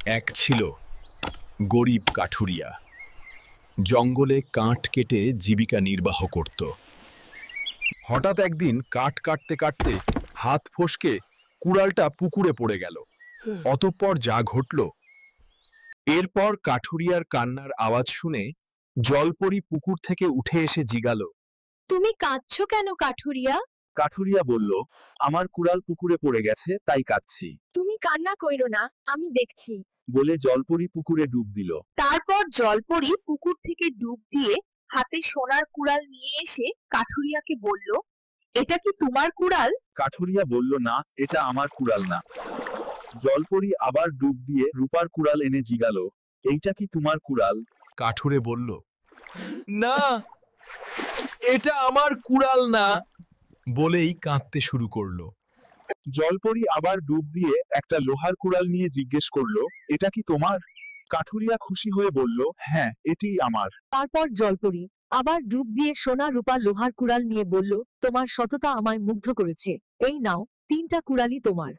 এক ছিল গরিব কাঠুরিয়া, জঙ্গলে কাঠ কেটে জীবিকা নির্বাহ করত। হঠাৎ একদিন কাঠ কাটতে কাটতে হাত ফসকে কুড়ালটা পুকুরে পড়ে গেল। অতঃপর যা ঘটল, এরপর কাঠুরিয়ার কান্নার আওয়াজ শুনে জলপরি পুকুর থেকে উঠে এসে জিগালো। তুমি কাঁদছো কেন কাঠুরিয়া? কাঠুরিয়া বলল, আমার কুড়াল পুকুরে পড়ে গেছে, তাই কাঁদছি। তুমি কান্না কইরো না, আমি দেখছি। বলে জলপরি পুকুরে ডুব দিল। তারপর জলপরি পুকুর থেকে ডুব দিয়ে হাতে সোনার কুড়াল নিয়ে এসে কাঠুরিয়াকে বলল, এটা কি তোমার কুড়াল? কাঠুরিয়া বলল, না, এটা আমার কুড়াল না। জলপরি আবার ডুব দিয়ে রূপার কুড়াল এনে জিগালো, এইটা কি তোমার কুড়াল? কাঠুরে বলল, না, এটা আমার কুড়াল না, বলেই কাঁদতে শুরু করলো। জলপরি আবার ডুব দিয়ে একটা লোহার কুড়াল নিয়ে জিজ্ঞেস করলো, এটা কি তোমার? কাঠুরিয়া খুশি হয়ে বলল, হ্যাঁ, এটিই আমার। তারপর জলপরি আবার ডুব দিয়ে সোনা রূপা লোহার কুড়াল নিয়ে বলল, তোমার সততা আমায় মুগ্ধ করেছে। এই নাও, 3টা কুড়ালই তোমার।